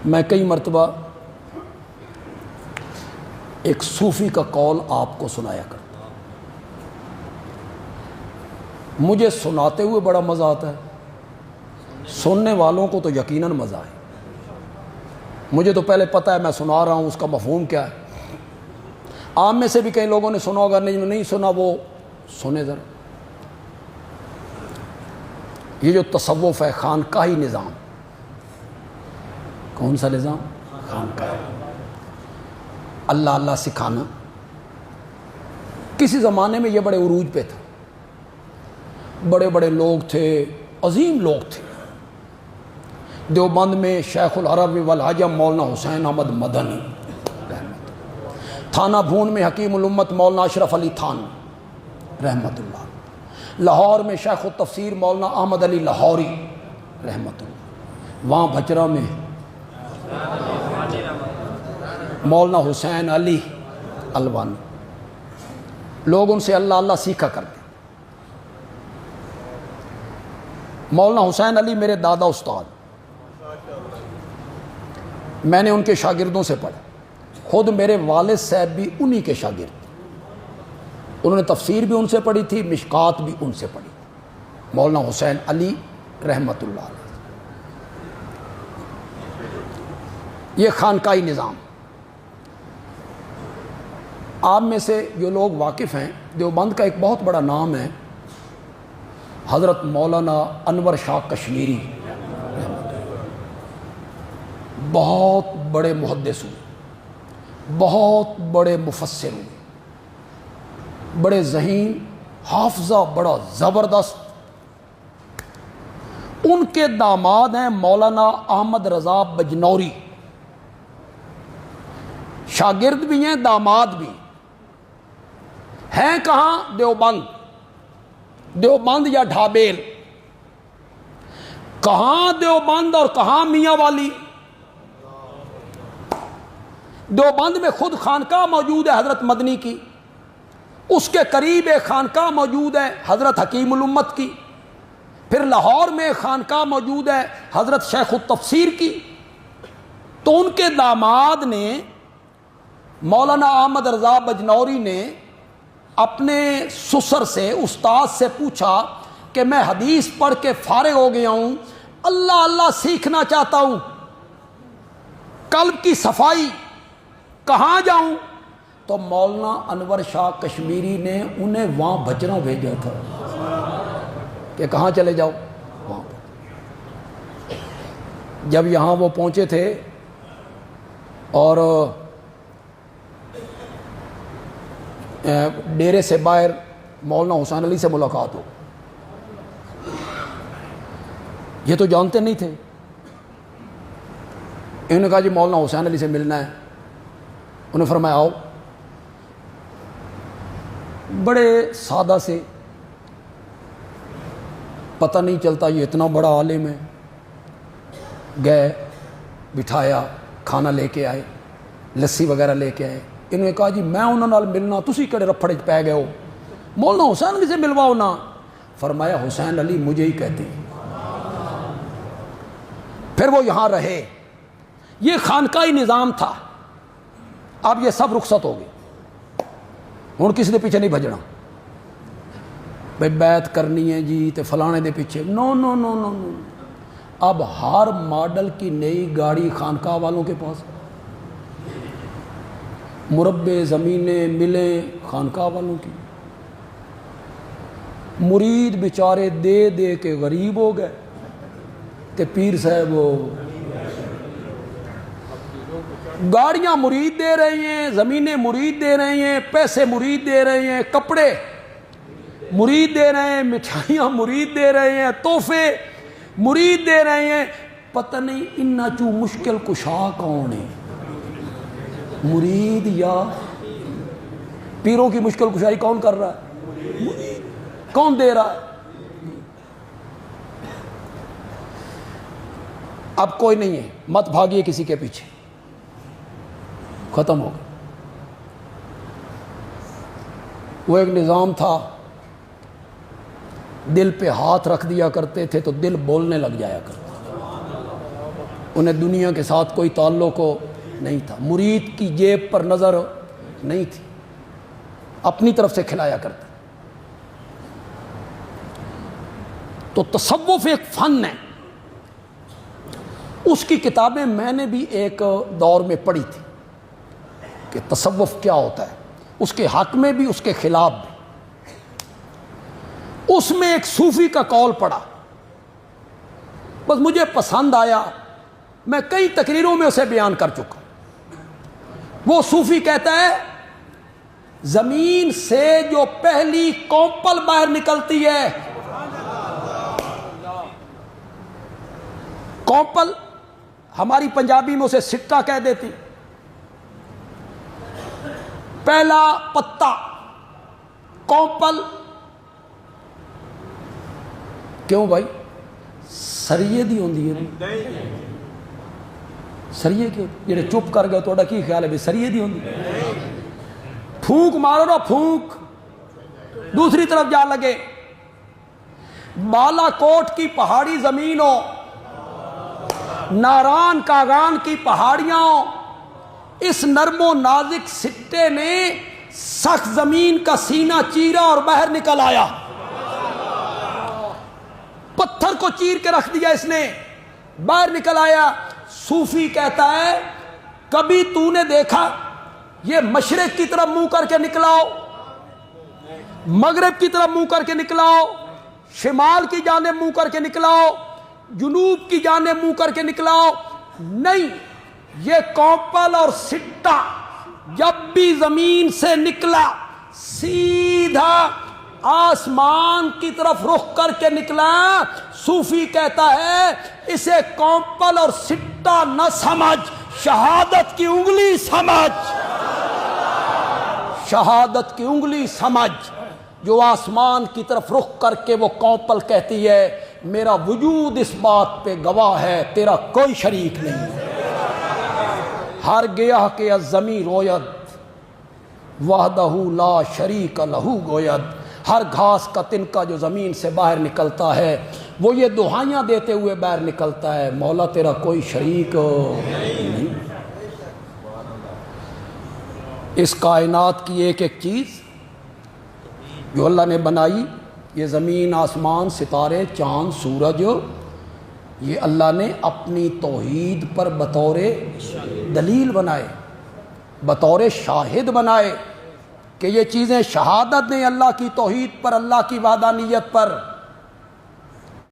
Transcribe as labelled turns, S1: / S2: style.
S1: میں کئی مرتبہ ایک صوفی کا قول آپ کو سنایا کرتا، مجھے سناتے ہوئے بڑا مزہ آتا ہے، سننے والوں کو تو یقیناً مزہ ہے۔ مجھے تو پہلے پتہ ہے میں سنا رہا ہوں اس کا مفہوم کیا ہے۔ عام میں سے بھی کئی لوگوں نے سنا ہوگا، نہیں سنا وہ سنے ذرا۔ یہ جو تصوف ہے، خانقاہی نظام، کون سا نظام؟ خانقاہی۔ اللہ اللہ سکھانا کسی زمانے میں یہ بڑے عروج پہ تھا، بڑے بڑے لوگ تھے، عظیم لوگ تھے۔ دیوبند میں شیخ العرب والعجم مولانا حسین احمد مدنی، تھانہ بھون میں حکیم الامت مولانا اشرف علی تھان رحمت اللہ، لاہور میں شیخ التفسیر مولانا احمد علی لاہوری رحمت اللہ، وہاں بھچرا میں مولانا حسین علی الوانی۔ لوگ ان سے اللہ اللہ سیکھا کرتے۔ مولانا حسین علی میرے دادا استاد، میں نے ان کے شاگردوں سے پڑھا، خود میرے والد صاحب بھی انہی کے شاگرد، انہوں نے تفسیر بھی ان سے پڑھی تھی، مشکات بھی ان سے پڑھی، مولانا حسین علی رحمت اللہ علیہ۔ یہ خانقاہی نظام، آپ میں سے جو لوگ واقف ہیں، دیوبند کا ایک بہت بڑا نام ہے حضرت مولانا انور شاہ کشمیری، بہت بڑے محدث ہوئے، بہت بڑے مفسر ہوئے، بڑے ذہین، حافظہ بڑا زبردست۔ ان کے داماد ہیں مولانا احمد رضا بجنوری، شاگرد بھی ہیں داماد بھی ہیں۔ کہاں؟ دیوبند، دیوبند یا ڈھابیل۔ کہاں دیوبند اور کہاں میاں والی؟ دیوبند میں خود خانقاہ موجود ہے حضرت مدنی کی، اس کے قریب ایک خانقاہ موجود ہے حضرت حکیم الامت کی، پھر لاہور میں ایک خانقاہ موجود ہے حضرت شیخ التفسیر کی۔ تو ان کے داماد نے، مولانا احمد رضا بجنوری نے، اپنے سسر سے، استاد سے پوچھا کہ میں حدیث پڑھ کے فارغ ہو گیا ہوں، اللہ اللہ سیکھنا چاہتا ہوں، قلب کی صفائی، کہاں جاؤں؟ تو مولانا انور شاہ کشمیری نے انہیں وہاں بھچرا بھیجا تھا کہ کہاں چلے جاؤ وہاں پر۔ جب یہاں وہ پہنچے تھے اور ڈیرے سے باہر مولانا حسین علی سے ملاقات ہو، یہ تو جانتے نہیں تھے، انہوں نے کہا جی مولانا حسین علی سے ملنا ہے۔ انہوں نے فرمایا آؤ۔ بڑے سادہ سے، پتہ نہیں چلتا یہ اتنا بڑا عالم ہے، گئے، بٹھایا، کھانا لے کے آئے، لسی وغیرہ لے کے آئے۔ انہوں نے کہا جی میں انہوں نال ملنا، تسی کڑے رپڑے پہ گئے ہو، مولانا حسین علی سے ملواؤ نا۔ فرمایا حسین علی مجھے ہی کہتے ہیں۔ پھر وہ یہاں رہے۔ یہ خانقاہی نظام تھا۔ اب یہ سب رخصت ہو گئے، ہن کسی دے پیچھے نہیں بھجنا، بھائی بیعت کرنی ہے جی تے فلانے دے پیچھے، نو نو نو نو نو۔ اب ہر ماڈل کی نئی گاڑی خانقاہ والوں کے پاس، مربع زمینیں ملیں خانقاہ والوں کی۔ مرید بیچارے دے دے کے غریب ہو گئے تے پیر صاحب وہ گاڑیاں مرید دے رہے ہیں، زمینیں مرید دے رہے ہیں، پیسے مرید دے رہے ہیں، کپڑے مرید دے رہے ہیں، مٹھائیاں مرید دے رہے ہیں، تحفے مرید دے رہے ہیں۔ پتہ نہیں انہاں چوں مشکل کشا کون ہے، مرید یا پیروں کی مشکل کشائی کون کر رہا ہے؟ مرید کون دے رہا ہے؟ اب کوئی نہیں ہے، مت بھاگیے کسی کے پیچھے، ختم ہو گیا۔ وہ ایک نظام تھا، دل پہ ہاتھ رکھ دیا کرتے تھے تو دل بولنے لگ جایا کرتا، انہیں دنیا کے ساتھ کوئی تعلق نہیں تھا، مرید کی جیب پر نظر نہیں تھی، اپنی طرف سے کھلایا کرتے۔ تو تصوف ایک فن ہے، اس کی کتابیں میں نے بھی ایک دور میں پڑھی تھی کہ تصوف کیا ہوتا ہے، اس کے حق میں بھی اس کے خلاف بھی۔ اس میں ایک صوفی کا قول پڑھا، بس مجھے پسند آیا، میں کئی تقریروں میں اسے بیان کر چکا۔ وہ صوفی کہتا ہے زمین سے جو پہلی کونپل باہر نکلتی ہے، کونپل ہماری پنجابی میں اسے سٹا کہہ دیتی، پہلا پتا کونپل، کیوں بھائی سریے دی ہوندی ہے، سریے کے جڑے چپ کر گئے توڑا کی خیال ہے بھی سریے دی ہوندی، پھونک مارو نا پھونک دوسری طرف جا لگے، بالا کوٹ کی پہاڑی زمین ہو، ناران کاغان کی پہاڑیاں ہو، اس نرم و نازک سٹے نے سخت زمین کا سینہ چیرا اور باہر نکل آیا، پتھر کو چیر کے رکھ دیا اس نے، باہر نکل آیا۔ صوفی کہتا ہے کبھی تو نے دیکھا یہ مشرق کی طرف منہ کر کے نکلاؤ، مغرب کی طرف منہ کر کے نکلاؤ، شمال کی جانب منہ کر کے نکلاؤ، جنوب کی جانب منہ کر کے نکلاؤ، نہیں، یہ کونپل اور سٹا جب بھی زمین سے نکلا سیدھا آسمان کی طرف رخ کر کے نکلا۔ صوفی کہتا ہے اسے کونپل اور سٹا نہ سمجھ، شہادت کی انگلی سمجھ، شہادت کی انگلی سمجھ، جو آسمان کی طرف رخ کر کے وہ کونپل کہتی ہے میرا وجود اس بات پہ گواہ ہے تیرا کوئی شریک نہیں ہے، ہر گیا کہ الزمی روید وحدہ لا شریک لہو گوید، ہر گھاس کا تنکا جو زمین سے باہر نکلتا ہے وہ یہ دہائیاں دیتے ہوئے باہر نکلتا ہے مولا تیرا کوئی شریک نہیں۔ اس کائنات کی ایک ایک چیز جو اللہ نے بنائی، یہ زمین آسمان ستارے چاند سورج، یہ اللہ نے اپنی توحید پر بطور دلیل بنائے، بطور شاہد بنائے کہ یہ چیزیں شہادت دیں اللہ کی توحید پر، اللہ کی وحدانیت پر۔